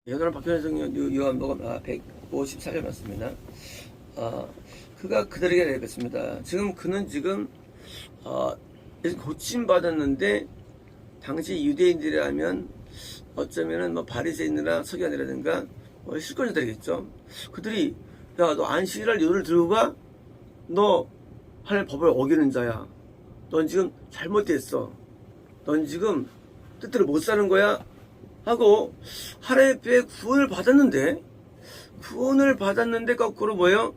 여자는 박현성 요한복음 154절 맞습니다. 그가 그들에게 내뱉습니다. 그는 고침 받았는데 당시 유대인들이라면 어쩌면은 바리새인이나 서기관이라든가 실권자들이겠죠. 그들이 야, 너 안식일날 요를 들고 가? 너 하나님의 법을 어기는 자야. 넌 지금 잘못됐어. 넌 지금 뜻대로 못 사는 거야. 하고 하나님의 구원을 받았는데 거꾸로 뭐예요?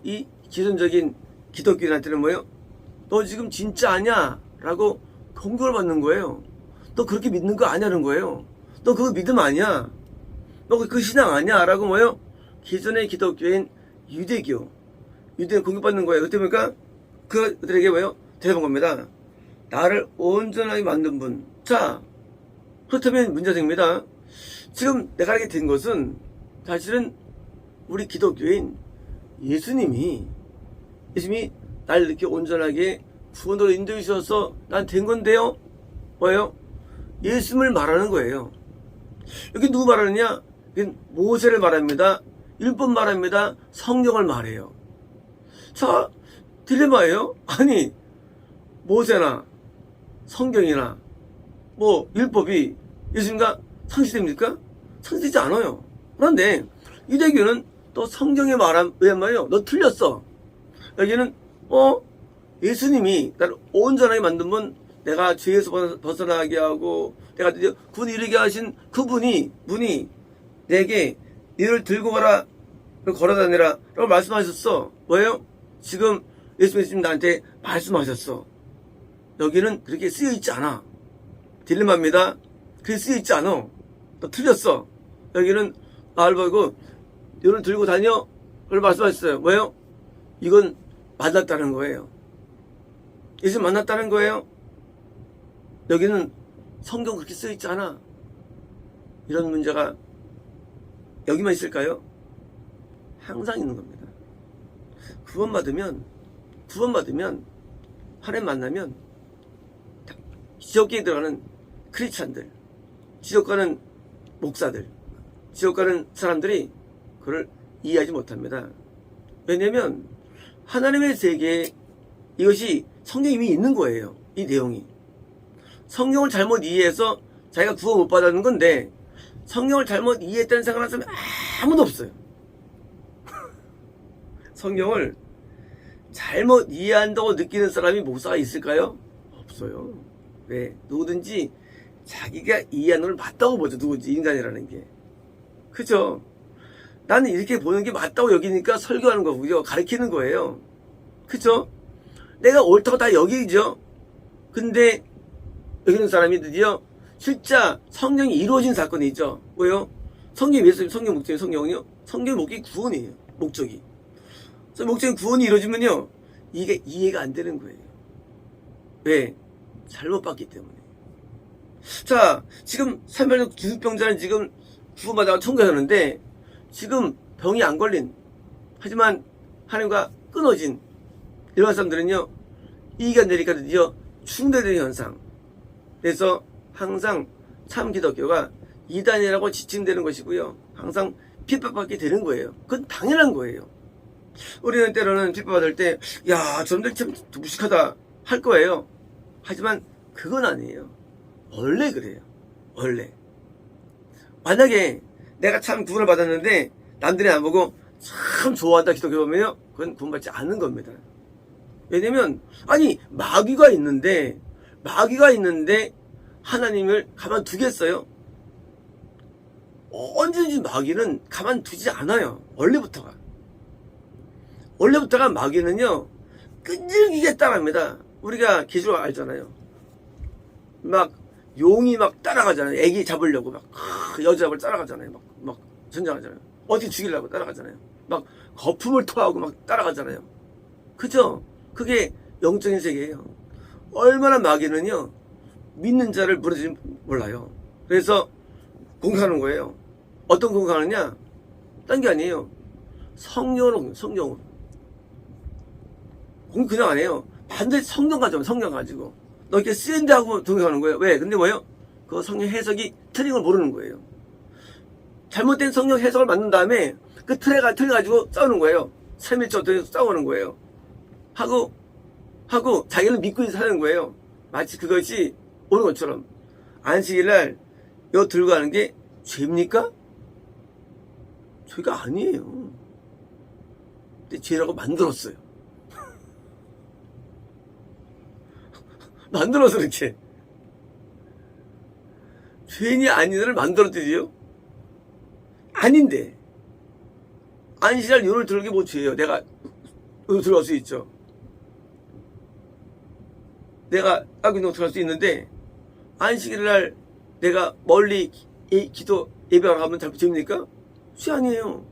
이 기존적인 기독교인한테는 뭐예요? 너 지금 진짜 아냐? 라고 공격을 받는 거예요. 너 그렇게 믿는 거 아냐는 거예요. 너 그거 믿음 아니야? 너 그 신앙 아니야? 라고 뭐예요? 기존의 기독교인 유대인 공격받는 거예요. 그때 보니까 그들에게 뭐예요? 대답한 겁니다. 나를 온전하게 만든 분. 자, 그렇다면 문제가 생깁니다. 지금 내가 알게 된 것은 사실은 우리 기독교인 예수님이 날 이렇게 온전하게 구원으로 인도해 주셔서 난 된 건데요. 뭐예요? 예수님을 말하는 거예요. 여기 누구 말하느냐? 모세를 말합니다. 율법 말합니다. 성경을 말해요. 자, 딜레마예요. 아니, 모세나 성경이나 율법이 예수님과 상실됩니까? 상실되지 않아요. 그런데 유대교는 또 성경의 말한 왜 말이에요? 너 틀렸어. 여기는 예수님이 나를 온전하게 만든 분, 내가 죄에서 벗어나게 하고 내가 드디어 구원 이르게 하신 그분이 내게 너를 들고 가라, 걸어다니라 라고 말씀하셨어. 뭐예요? 지금 예수님 나한테 말씀하셨어. 여기는 그렇게 쓰여있지 않아. 딜레마입니다. 그게 쓰여있지 않아. 너 틀렸어. 여기는 나를 보고 너를 들고 다녀. 그걸 말씀하셨어요. 뭐예요? 이건 만났다는 거예요. 예수 만났다는 거예요. 여기는 성경 그렇게 쓰여있지 않아. 이런 문제가 여기만 있을까요? 항상 있는 겁니다. 구원받으면 하나님 만나면 지옥에 들어가는 크리스찬들, 지옥 가는 목사들, 지옥 가는 사람들이 그걸 이해하지 못합니다. 왜냐하면 하나님의 세계에 이것이 성경이 이미 있는 거예요. 이 내용이. 성경을 잘못 이해해서 자기가 구원 못 받았는 건데 성경을 잘못 이해했다는 생각을 하는 사람이 아무도 없어요. 성경을 잘못 이해한다고 느끼는 사람이 목사가 있을까요? 없어요. 왜? 누구든지 자기가 이해하는 걸 맞다고 보죠. 누구든지 인간이라는 게. 그죠? 나는 이렇게 보는 게 맞다고 여기니까 설교하는 거고요. 가르치는 거예요. 그죠? 내가 옳다고 다 여기죠. 근데 여기는 사람이 드디어 진짜 성경이 이루어진 사건이 있죠. 왜요? 성경이 왜 써요? 성경 목적이 성경은요? 성경 목적이 구원이에요. 목적이. 그래서 목적인 구원이 이루어지면요. 이게 이해가 안 되는 거예요. 왜? 잘못 봤기 때문에. 자, 지금 산발적 중풍병자는 지금 구원받아가 천국하는데 지금 병이 안 걸린, 하지만 하나님과 끊어진 이런 사람들은요, 이익이 안 되니까 드디어 충돌되는 현상. 그래서 항상 참 기독교가 이단이라고 지칭되는 것이고요. 항상 핍박받게 되는 거예요. 그건 당연한 거예요. 우리는 때로는 핍박받을 때, 야, 저놈들 참 무식하다 할 거예요. 하지만 그건 아니에요. 원래 그래요. 원래. 만약에 내가 참 구원을 받았는데 남들이 안 보고 참 좋아한다 기독교 보면요, 그건 구원받지 않는 겁니다. 왜냐면 마귀가 있는데 하나님을 가만두겠어요? 언제든지 마귀는 가만두지 않아요. 원래부터가 마귀는요, 끈질기게 따라합니다. 우리가 기술을 알잖아요. 용이 따라가잖아요. 애기 잡으려고 여자 잡을 따라가잖아요. 전쟁하잖아요. 어떻게 죽이려고 따라가잖아요. 거품을 토하고 따라가잖아요. 그죠? 그게 영적인 세계예요. 얼마나 마귀는요, 믿는 자를 무너지지 몰라요. 그래서 공격하는 거예요. 어떤 공격하느냐? 딴 게 아니에요. 성경으로. 공격 그냥 안 해요. 반드시 성경 가지고. 너 이렇게 쓰인다 하고 공격하는 거예요. 왜? 근데 뭐예요? 그 성경 해석이 틀린 걸 모르는 거예요. 잘못된 성경 해석을 만든 다음에 그 틀에 가지고 싸우는 거예요. 3일째 싸우는 거예요. 하고 자기는 믿고 사는 거예요. 마치 그것이 옳은 것처럼. 안식일날 이거 들고 가는 게 죄입니까? 죄가 아니에요. 근데 죄라고 만들었어요. 만들어서 이렇게. 죄인이 아니들을 만들었더니요. 아닌데. 안식일날 요를 들게 뭐 죄예요. 내가 요를 들어갈 수 있죠. 내가 악운동 들어갈 수 있는데 안식일날 내가 멀리 기도 예배가 가면 잘못입니까? 죄 아니에요.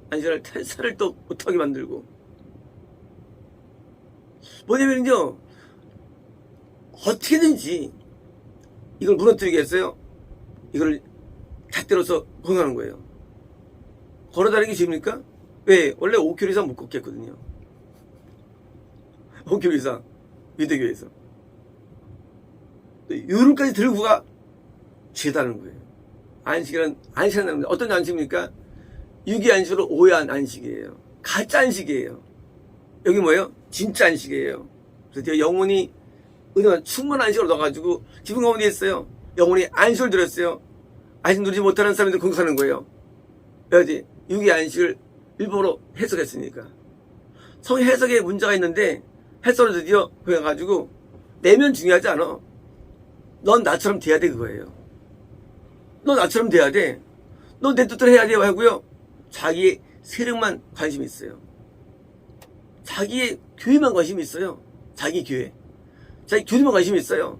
안식일날 탈사를 또 못하게 만들고 뭐냐면요 어떻게든지 이걸 무너뜨리겠어요? 이걸 잣대로서 공격하는 거예요. 걸어다니기 죄입니까? 왜? 원래 5km 이상 못 걷겠거든요. 5km 이상 유대교에서 요름까지 들고 가 죄다는 거예요. 안식이라는 어떤 안식입니까? 유기 안식으로 오해한 안식이에요. 가짜 안식이에요. 여기 뭐예요? 진짜 안식이에요. 그래서 영혼이 은혜가 충분한 안식으로 넣어가지고 기분 가운데 있어요. 영혼이 안식을 누렸어요. 안식 누리지 못하는 사람들 공격하는 거예요. 왜지? 유기 안식을 일부러 해석했으니까. 성 해석에 문제가 있는데 해석을 드디어 보여가지고 내면 중요하지 않아. 넌 나처럼 돼야 돼 그거예요. 너 나처럼 돼야 돼. 너 내 뜻대로 해야 돼요 하고요. 자기의 세력만 관심이 있어요. 자기의 교회만 관심이 있어요. 자기 교회. 자기 교회만 관심이 있어요.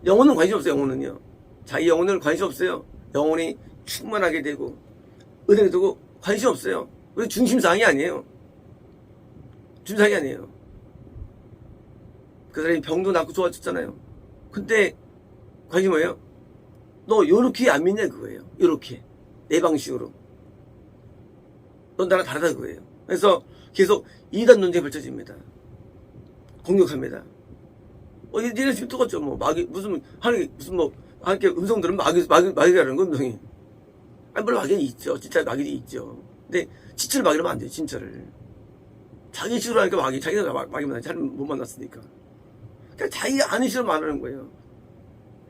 영혼은 관심 없어요. 영혼은요. 자기 영혼을 관심 없어요. 영혼이 충만하게 되고 은혜가 되고 관심 없어요. 우리 중심상이 아니에요. 중심상이 아니에요. 그 사람이 병도 낫고 좋아졌잖아요. 근데 관심 뭐예요? 너 요렇게 안 믿냐 그거예요. 요렇게 내 방식으로 넌 나랑 다르다 그거예요. 그래서 계속 이단 논쟁이 펼쳐집니다. 공격합니다. 니네 지금 똑같죠. 뭐 마귀 무슨 하는 무슨 뭐 하는 게 음성 들으면 마귀라는 거 음성이. 아니 물론 마귀는 있죠. 진짜 마귀도 있죠. 근데 진짜를 마귀라면 안 돼요. 진짜를. 자기 식으로 하니까 마귀, 자기가 마귀 만나지 잘 못 만났으니까. 그러니까 자기가 아는 식으로 말하는 거예요.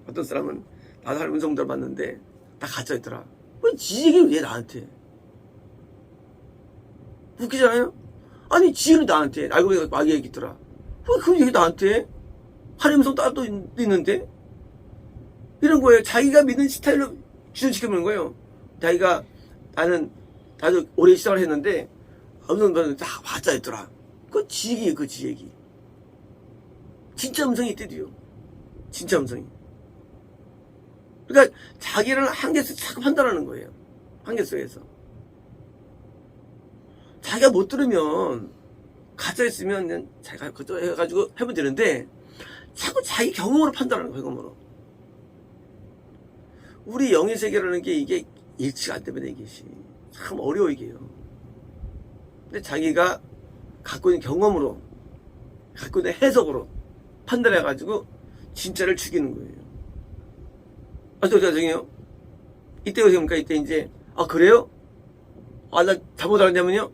어떤 사람은 나도 하는 음성들 봤는데 다 가짜였더라. 왜 지 얘기를 왜 나한테? 웃기잖아요? 아니 지 얘기를 나한테 알고 보니까 마귀 얘기 있더라. 왜 그 얘기 나한테? 하나님 음성 따로 있는데? 이런 거예요. 자기가 믿는 스타일로 기준시켜보는 거예요. 자기가 나도 오래 시작을 했는데 음성들은 다 가짜였더라. 그거 지 얘기예요. 그 지 얘기. 진짜 음성이 있대도요. 진짜 음성이. 그러니까 자기를 한계 속에서 자꾸 판단하는 거예요. 한계 속에서. 자기가 못 들으면 가짜였으면 자기가 그것도 해가지고 해보면 되는데 자꾸 자기 경험으로 판단하는 거예요. 경험으로. 우리 영의 세계라는 게 이게 일치가 안 되면 이것이 참 어려워 이게요. 근데 자기가 갖고 있는 경험으로 갖고 있는 해석으로 판단해가지고 진짜를 죽이는 거예요. 저 죄송해요. 이때 어떻게 합니까? 이때 이제 그래요? 나 잘못 알았냐면요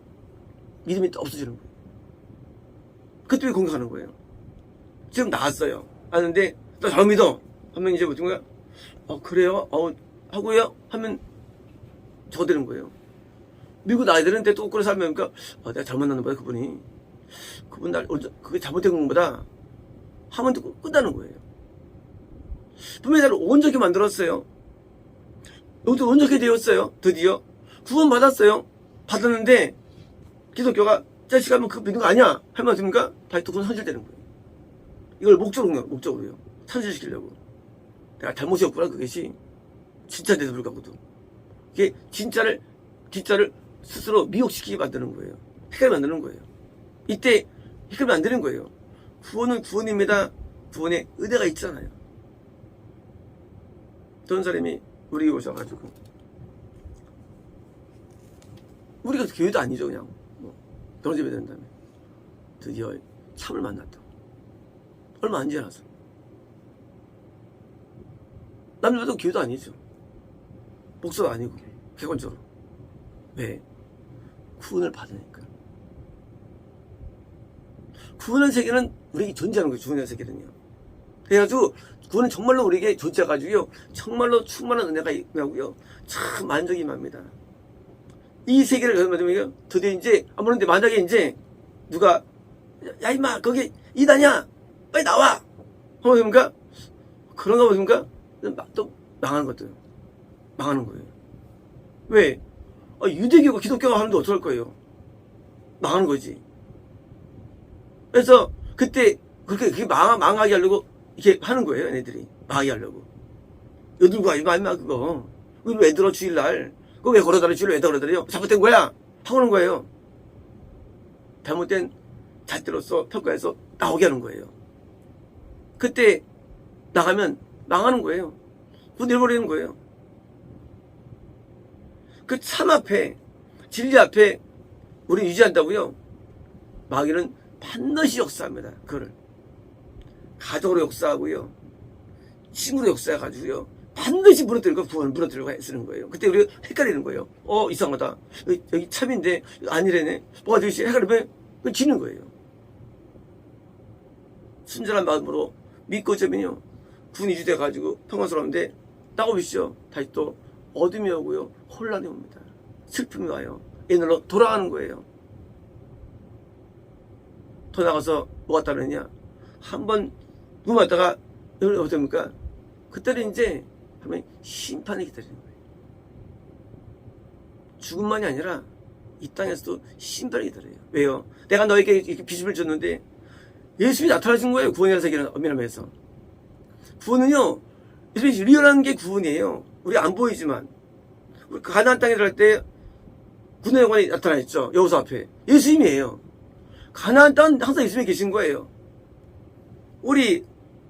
믿음이 없어지는 거예요. 그때 왜 공격하는 거예요? 지금 나왔어요. 아는데 나 잘 믿어. 하면 이제 뭐든 거야? 그래요? 하고요? 하면 저거 되는 거예요. 미국 나이 드는데 또 거꾸로 살면 그러니까 내가 잘못 만났나 보다 그분이. 그분 그게 잘못된 건보다 하면 또 끝나는 거예요. 분명히 나를 온전히 만들었어요. 여기도 온전히 되었어요. 드디어 구원 받았어요. 받았는데 기독교가 자식하면 그거 믿는 거 아니야 할 말씀입니까? 다시 또 그건 현실되는 거예요. 이걸 목적으로요. 현실시키려고. 내가 잘못이었구나 그것이 진짜인데도 불구하고도 이게 진짜를 스스로 미혹시키게 만드는 거예요. 헷갈리게 만드는 거예요. 이때 헷갈리면 안 되는 거예요. 구원은 구원입니다. 구원에 은혜가 있잖아요. 어떤 사람이 우리 오셔가지고 우리가 교회도 아니죠. 그냥 결혼 집에 된 다음에 드디어 참을 만났다. 얼마 안 지나서 남자도 교회도 아니죠. 목사도 아니고 객관적으로. 왜? 구원을 받으니까. 구원의 세계는 우리에게 존재하는 거예요. 구원의 세계는요. 그래가지고 구원은 정말로 우리에게 존재해가지고요. 정말로 충만한 은혜가 임하고요. 참 만족이 임합니다. 이 세계를 받으면 드디어 이제 아무런데 만약에 이제 누가 야 임마 거기 이단이야 빨리 나와 하면 됩니까? 그런가 보십니까? 또 망하는 것들 망하는 거예요. 왜? 유대교가 기독교가 하는데 어떡할 거예요? 망하는 거지. 그래서 그때 그렇게 망하게 하려고 이렇게 하는 거예요. 얘네들이 망하게 하려고. 여들고 가지 마 임마 그거. 그걸 왜 들어 주일날 그거 왜 걸어다녀 주일날 왜 걸어다녀? 잘못된 거야 하고 하는 거예요. 잘못된 잣대로서 평가해서 나오게 하는 거예요. 그때 나가면 망하는 거예요. 그거 내버리는 거예요. 그 참 앞에 진리 앞에 우리 유지한다고요. 마귀는 반드시 역사합니다. 그거를 가족으로 역사하고요, 친구로 역사해가지고요, 반드시 무너뜨리고 구원을 무너뜨리려고 쓰는 거예요. 그때 우리가 헷갈리는 거예요. 이상하다. 여기 참인데 아니래네. 뭐가 되지? 헷갈리면 지는 거예요. 순전한 마음으로 믿고 저면요 구원이 유지돼가지고 평안스러운데 따고비시죠. 다시 또 어둠이 오고요, 혼란이 옵니다. 슬픔이 와요. 옛날로 돌아가는 거예요. 더 나가서 뭐가 따르느냐? 한번 눈 맞다가 어떻습니까? 그때는 이제 하면 심판이 기다리는 거예요. 죽음만이 아니라 이 땅에서도 심판이 기다려요. 왜요? 내가 너에게 이렇게 비집을 줬는데 예수님이 나타나신 거예요. 구원이라는 세계는 엄밀하면서. 구원은요, 예수님이 리얼한 게 구원이에요. 우리 안 보이지만. 우리 가나안 땅에 들어갈 때 군의 영광이 나타나 있죠. 여호수 앞에. 예수님이에요. 가나안 땅은 항상 예수님이 계신 거예요. 우리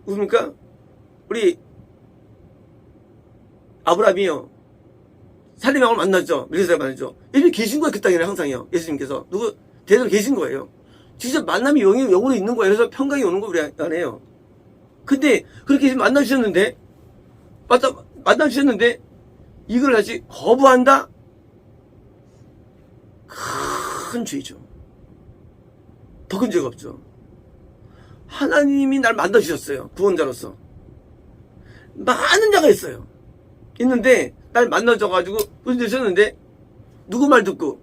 누굽니까? 우리 아브라함이요, 살림왕을 만났죠. 밀리사를 만났죠. 예수님이 계신 거예요. 그 땅에는 항상요. 예수님께서 누구 대대로 계신 거예요. 진짜 만남이 영으로 있는 거예요. 그래서 평강이 오는 거 우리 안에요. 근데 그렇게 만나주셨는데 만나주셨는데 이걸 다시 거부한다? 큰 죄죠. 더 큰 죄가 없죠. 하나님이 날 만나주셨어요. 구원자로서. 많은 자가 있어요. 있는데 날 만나줘가지고 구원되셨는데 누구 말 듣고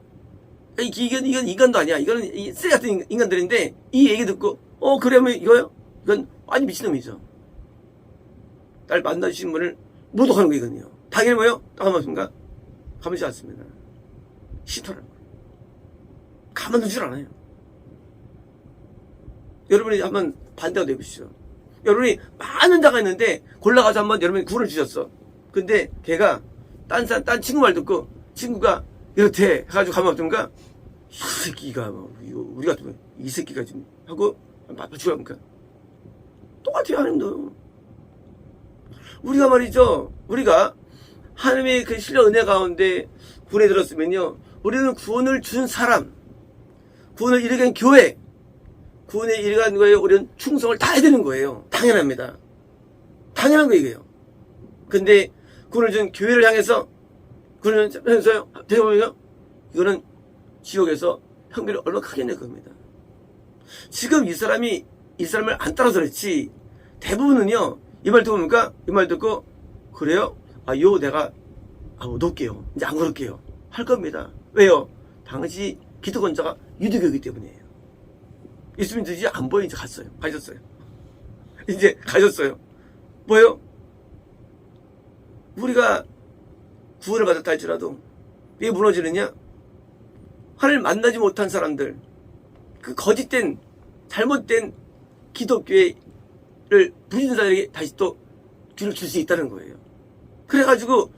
이건 인간도 아니야. 이거는 쓰레기 같은 인간들인데 이 얘기 듣고 그러면 이거요? 이건 완전 미친놈이죠. 날 만나주신 분을 모독하는 거 이거는요. 당연히 뭐요? 가만히 가만히 않습니다. 심판하는 거예요. 가만두질 않아요. 여러분이 한번 반대가 되보시죠. 여러분이 많은 자가 있는데 골라가서 한번 여러분이 구원을 주셨어. 근데 걔가 딴 친구 말 듣고 친구가 이렇대 해가지고 가만 없던가 이 새끼가 우리 같으면 이 새끼가 좀 하고 맞추라니까 똑같아요. 하나님도 우리가 말이죠, 우리가 하나님의 그 신령 은혜 가운데 구원에 들었으면요, 우리는 구원을 준 사람, 구원을 이루게 한 교회, 구원에 이르간 거예요. 우리는 충성을 다 해야 되는 거예요. 당연합니다. 당연한 거 이게요. 근데 구원을 준 교회를 향해서 구원을 향해서요, 대보면요, 이거는 지옥에서 형벌을 얼마나 크게 낼 겁니다. 지금 이 사람을 안 따라서 그렇지 대부분은요, 이 말 듣고 뭡니까? 이 말 듣고 그래요? 내가 놓을게요. 이제 안 그럴게요. 할 겁니다. 왜요? 당시 기득권자가 유대교이기 때문이에요. 예수님 이제 안 보여. 이제 가셨어요. 이제 가셨어요. 뭐예요? 우리가 구원을 받았다 할지라도 왜 무너지느냐? 하나님을 만나지 못한 사람들, 그 거짓된 잘못된 기독교를 부리는 자들에게 다시 또 귀를 줄 수 있다는 거예요. 그래가지고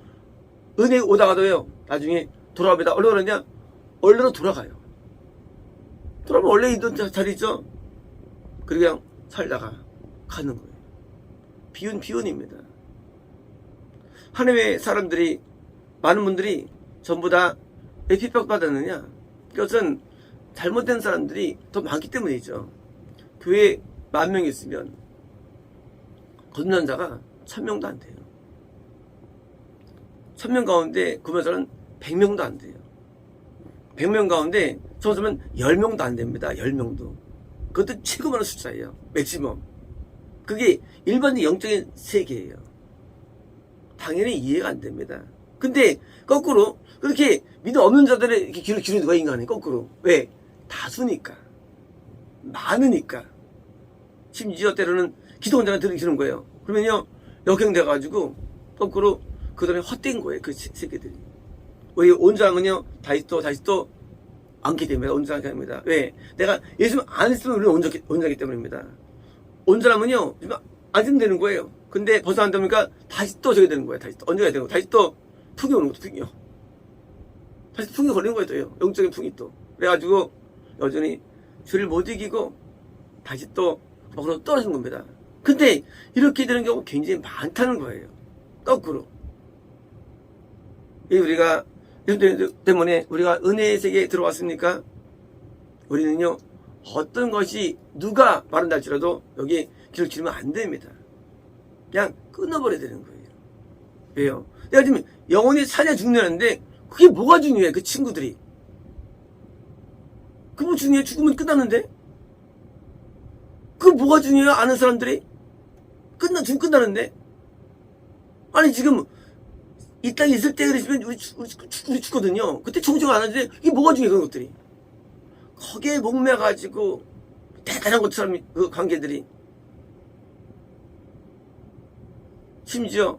은혜 오다가도요, 나중에 돌아옵니다. 얼른 그러냐? 원래로 돌아가요. 돌아오면 원래 있던 자리 있죠? 그냥 살다가 가는 거예요. 비운입니다. 하나님의 사람들이, 많은 분들이 전부 다 왜 핍박받았느냐? 그것은 잘못된 사람들이 더 많기 때문이죠. 교회에 10,000명 있으면 거듭난 자가 1,000명도 안 돼요. 1,000명 가운데 구원자는 100명도 안 돼요. 100명 가운데 저서면 10명도 안 됩니다. 10명도. 그것도 최고 많은 숫자예요. 맥시멈. 그게 일반적인 영적인 세계예요. 당연히 이해가 안 됩니다. 근데 거꾸로 그렇게 믿음 없는 자들의 이렇게 귀를 기울이는 누가 인간이 거꾸로. 왜? 다수니까. 많으니까. 심지어 때로는 기도원자가 들으시는 거예요. 그러면요, 역행돼가지고, 거꾸로 그들은 헛된 거예요. 그 새끼들이. 우리 온전함은요, 다시 또 않게 됩니다. 온전하게 합니다. 왜? 내가 예수 안 했으면 우리는 온전하기 때문입니다. 온전함은요, 안 했으면 되는 거예요. 근데 벗어난다 보니까 다시 또 저게 되는 거예요. 다시 또 언제가 되는 거예요. 다시 또 풍이 오는 것도 풍이요. 다시 풍이 걸리는 거예요. 또요. 영적인 풍이 또. 그래가지고 여전히 죄를 못 이기고 다시 또 거꾸로 떨어지는 겁니다. 근데 이렇게 되는 경우 굉장히 많다는 거예요. 거꾸로. 우리가 예수 때문에 우리가 은혜의 세계에 들어왔습니까? 우리는요, 어떤 것이 누가 말한다 할지라도 여기 기록 치르면 안 됩니다. 그냥 끊어버려야 되는 거예요. 왜요? 내가 지금 영혼이 사냐 죽냐는데 그게 뭐가 중요해? 그 친구들이. 그거 뭐 중요해? 죽으면 끝났는데? 그거 뭐가 중요해요? 아는 사람들이? 지금 끝나는데? 아니, 지금, 이 땅에 있을 때 그러시면 우리 죽거든요. 그때 정정 안 하는데, 이게 뭐가 중요해, 그런 것들이? 거기에 목매가지고, 대단한 것처럼, 그 관계들이. 심지어,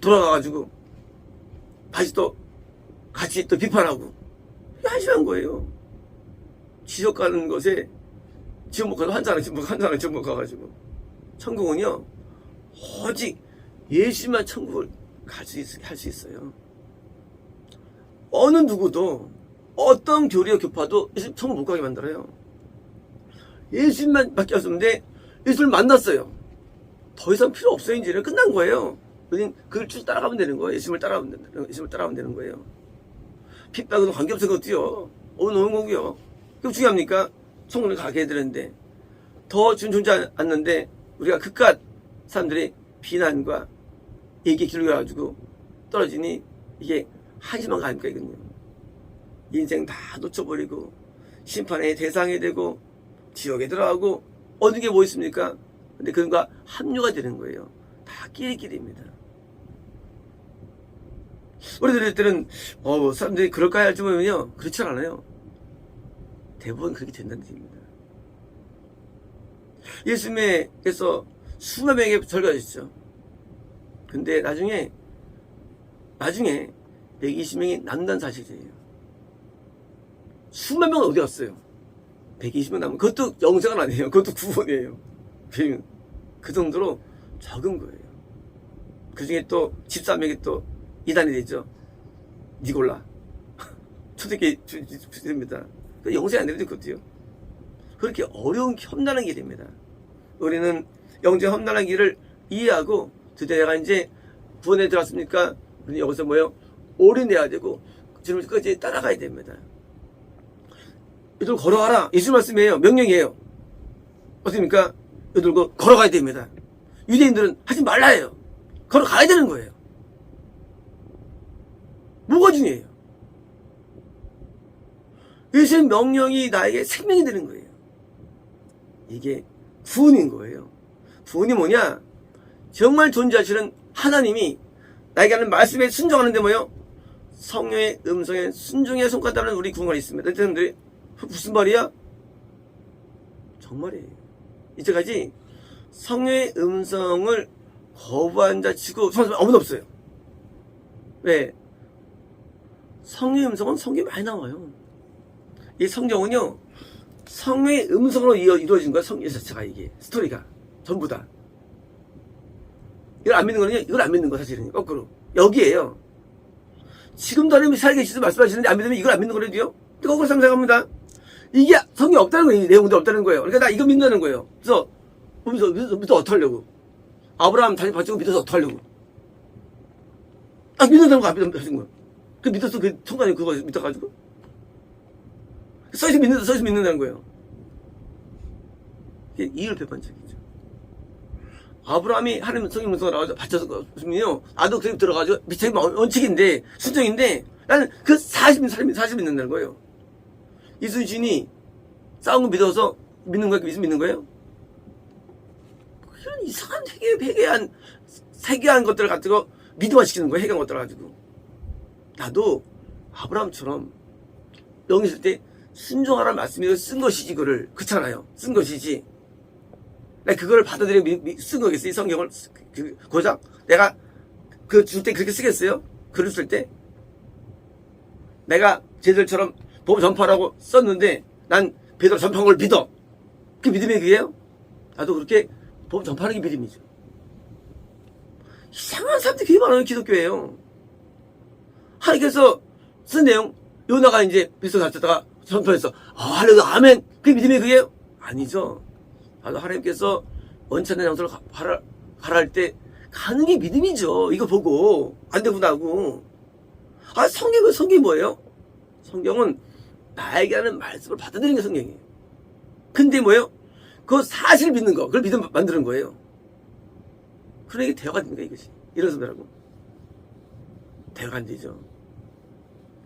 돌아가가지고, 다시 또, 같이 또 비판하고. 이게 한심한 거예요. 지옥 가는 것에 지옥 못 가도 한 사람 지옥 못 가가지고 천국은요 오직 예수만 천국을 할 수 있어요. 어느 누구도 어떤 교리와 교파도 예수 천국 못 가게 만들어요. 예수만 밖에 없었는데 예수를 만났어요. 더 이상 필요 없어요. 이제는 끝난 거예요. 그걸 쭉 따라가면 되는 거예요. 예수를 따라가면 되는 거예요. 핍박은 관계없는 것도요. 어느 거고요. 그게 중요합니까? 천국을 가게 해드렸는데 더 존재 않는데 우리가 그깟 사람들이 비난과 얘기에 길러가지고 떨어지니 이게 한심한 거 아닙니까? 이건요. 인생 다 놓쳐버리고 심판의 대상이 되고 지옥에 들어가고 어느 게 뭐 있습니까? 근데 그런가 합류가 되는 거예요. 다 끼리끼리입니다. 우리들 때는 사람들이 그럴까 할지 모르면요, 그렇지 않아요. 대부분 그렇게 된다는 얘기입니다. 예수님께서 수만 명에게 절가하셨죠. 근데 나중에 120명이 남는다는 사실이에요. 수만 명은 어디 갔어요? 120명 남은, 그것도 영생은 아니에요. 그것도 구원이에요. 그 정도로 적은 거예요. 그 중에 또 집사명이 또 이단이 되죠. 니골라. 초대교회 주입니다. 영생이 안 되는 것도요. 그렇게 어려운 험난한 길입니다. 우리는 영적 험난한 길을 이해하고 드디어 내가 이제 구원에 들어왔으니까 우리 여기서 올인해야 되고 주님을 끝까지 따라가야 됩니다. 이들 걸어가라. 예수 말씀이에요. 명령이에요. 어떻습니까? 이들 걸어가야 됩니다. 유대인들은 하지 말라 해요. 걸어가야 되는 거예요. 뭐가 중요해요? 예수의 명령이 나에게 생명이 되는 거예요. 이게 구원인 거예요. 구원이 뭐냐? 정말 존재하시는 하나님이 나에게 하는 말씀에 순종하는데 성령의 음성에 순종해야 손가락하는 우리 구원이 있습니다. 여러분들이 무슨 말이야? 정말이에요. 이제까지 성령의 음성을 거부한 자 치고 아무도 없어요. 왜? 성령의 음성은 성경에 많이 나와요. 이 성경은요, 성령의 음성으로 이루어진 거야. 성경 자체가, 이게 스토리가 전부 다. 이걸 안 믿는 거는요, 이걸 안 믿는 거 사실은 거꾸로 여기에요. 지금도 하나님이 살아계시서 말씀하시는데 안 믿으면 이걸 안 믿는 거라도요. 거꾸로 생각합니다. 이게 성경이 없다는 거예요. 이 내용도 없다는 거예요. 그러니까 나 이거 믿는다는 거예요. 그래서 믿어 어떡하려고? 아브라함 다시 바치고 믿어서 어떡하려고? 믿는다는 거 안 믿는 거야. 그 믿었어. 그 청관이 그거 믿어가지고 써있어 믿는다는 거예요. 이게 이율배반적이죠. 아브라함이 하나님 성경 문서가 나와서 바쳤으면요, 나도 그렇게 들어가지고 미처 원칙인데 순종인데 나는 그 40 믿는다는 거예요. 이순신이 싸운 거 믿어서 믿는 거야? 믿는 거예요? 그런 이상한 회개한 것들을 가지고 믿음화 시키는 거예요. 회개한 것들을 가지고. 나도 아브라함처럼 여기 있을 때 순종하라는 말씀이 쓴 것이지, 그거를. 그렇잖아요. 쓴 것이지. 내가 그걸 받아들이고 쓴 거겠어요. 이 성경을. 고작 내가 그 줄 때 그렇게 쓰겠어요? 글을 쓸 때? 내가 쟤들처럼 복음 전파라고 썼는데 난 베드로 전파한 걸 믿어. 그게 믿음의 그게요? 나도 그렇게 복음 전파하는 게 믿음이죠. 이상한 사람들이 되게 많아요. 기독교예요. 하나님께서 쓴 내용, 요나가 이제 베드로 잡혔다가 전파했어. 할렐루야, 아멘. 그게 믿음의 그게요? 아니죠. 나도 하나님께서 원치 않는 장소를 가라 할 때 가는 게 믿음이죠. 이거 보고 안 되구나 하고. 성경이 뭐예요? 성경은 나에게 하는 말씀을 받아들이는 게 성경이에요. 근데 뭐예요? 그 사실 믿는 거, 그걸 믿음 만드는 거예요. 그러니까 대화가 됩니까, 이것이? 이런 사람들하고. 대화가 안 되죠.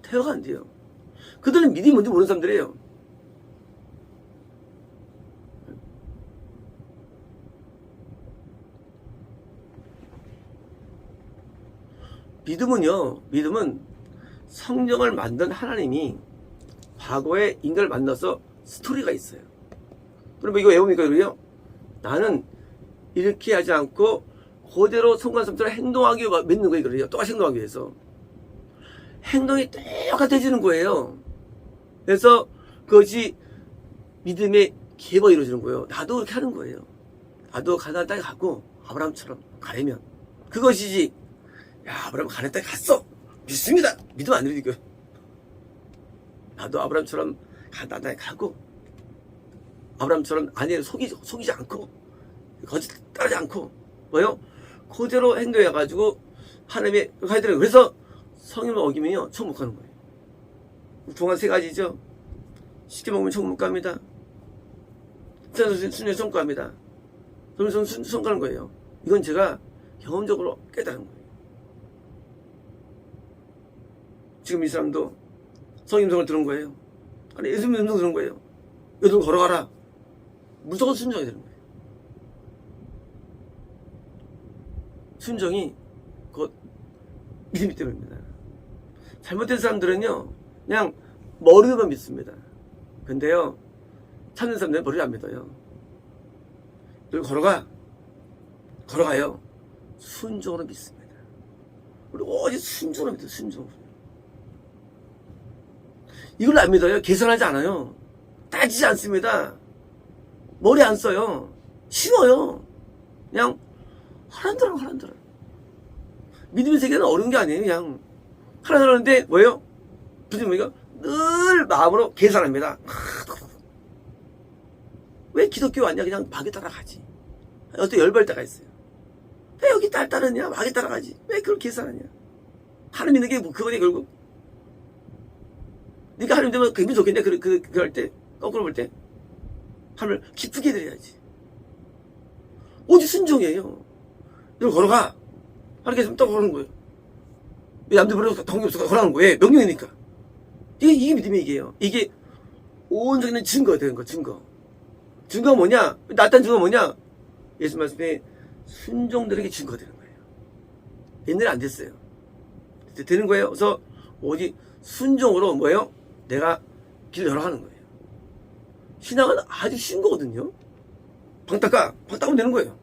대화가 안 돼요. 그들은 믿음이 뭔지 모르는 사람들이에요. 믿음은 성경을 만든 하나님이 과거에 인간을 만나서 스토리가 있어요. 그러면 이거 왜 봅니까, 그러요? 나는 이렇게 하지 않고 그대로 성관섭처럼 행동하기 위해 믿는 거예요, 그래요. 똑같이 행동하기 위해서. 행동이 똑같아지는 거예요. 그래서 그것이 믿음의 계보가 이루어지는 거예요. 나도 그렇게 하는 거예요. 나도 가나안 땅에 가고 아브라함처럼 가려면 그것이지. 야, 아브라함 가나안 땅에 갔어. 믿습니다. 믿으면 안 되니까. 나도 아브라함처럼 가나안 땅에 가고 아브라함처럼 아내를 속이지 않고 거짓 따르지 않고 뭐요? 그대로 행동해가지고 하나님의 가이드를. 그래서 성경을 어기면요 천국 못 가는 거예요. 동안 세 가지죠. 쉽게 먹으면 천국 못 갑니다. 순종해서 천국 갑니다. 그러면서 천국 가는 거예요. 이건 제가 경험적으로 깨달은 거예요. 지금 이 사람도 성경 음성을 들은 거예요. 아니, 예수님 음성 들은 거예요. 여기로 걸어가라. 무조건 순종해야 되는 거예요. 순종이 곧 믿음이 때문입니다. 잘못된 사람들은요 그냥 머리로만 믿습니다. 근데요 참는 사람들은 머리를 안 믿어요. 여기 걸어가요. 순종으로 믿습니다. 우리 오직 순종으로 믿어요. 순종으로. 이걸 안 믿어요. 계산하지 않아요. 따지지 않습니다. 머리 안 써요. 쉬워요. 그냥 하란대로. 믿음의 세계는 어려운 게 아니에요. 그냥 하란대로 하는데 뭐예요? 무슨 뭐예요? 늘 마음으로 계산합니다. 왜 기독교 왔냐? 그냥 막에 따라가지. 어떤 열받을 때가 있어요. 왜 여기 따르냐? 막에 따라가지. 왜 그걸 계산하냐? 하나님 믿는 게 그거네 결국. 네가 하나님 되면 기분 좋겠네. 그럴 때 거꾸로 볼 때 하나님을 기쁘게 드려야지. 오직 순종이에요. 이걸 걸어가. 하나님께서 또 걸어가는 거예요. 왜 남들 버려서 동기 없어서 걸어가는 거예요? 명령이니까. 이게 믿음의 얘기예요. 이게 온전히 증거가 되는 거, 증거. 증거가 뭐냐? 나타난 증거가 뭐냐? 예수 말씀에 순종들에게 증거가 되는 거예요. 옛날에 안 됐어요. 이제 되는 거예요. 그래서 오직 순종으로 뭐예요? 내가 길을 열어가는 거예요. 신앙은 아주 쉬운 거거든요. 방 닦으면 되는 거예요.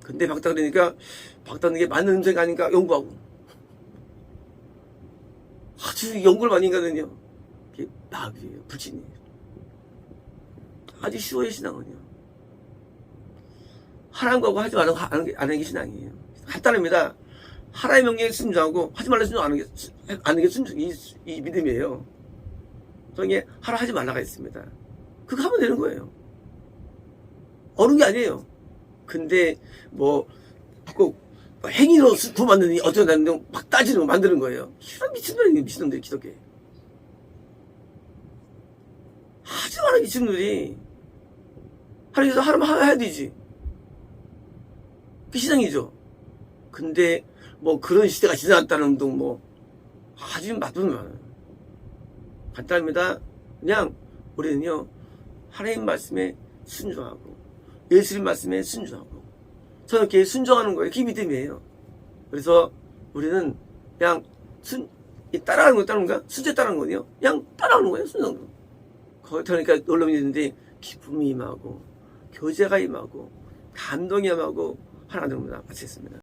근데 방 닦으니까 방 닦는 게 맞는 음색이 아닌가 연구하고. 아주 연구를 많이 하거든요. 이게 마귀예요. 불신이에요. 아주 쉬워요, 신앙은요. 하나님과 하지 말라고 안 하는 게 신앙이에요. 간단합니다. 하나님의 명령에 순종하고 하지 말라고 순종 안 하는 게 순종, 이 믿음이에요. 저게 하라 하지 말라가 있습니다. 그거 하면 되는 거예요. 어려운 게 아니에요. 근데 뭐 꼭 행위로 구원받는 어쩌다 막 따지는 거 만드는 거예요. 이런 미친놈들 기독교. 하지 마라 미친놈들이. 하나님께서 하라면 해야 되지. 시장이죠. 근데 뭐 그런 시대가 지나갔다는 운동 뭐 아주 나쁜 말. 간단합니다. 그냥 우리는요 하나님 말씀에 순종하고 예수님 말씀에 순종하고 저는 이렇게 순종하는 거예요. 그게 믿음이에요. 그래서 우리는 그냥 따라하는 거 따르는 거야? 순제 따르는 거요. 그냥 따라하는 거예요. 순종. 거기 그러니까 놀라움이 있는데 기쁨이 임하고 교제가 임하고 감동이 임하고 하나가 됩니다. 마치겠습니다.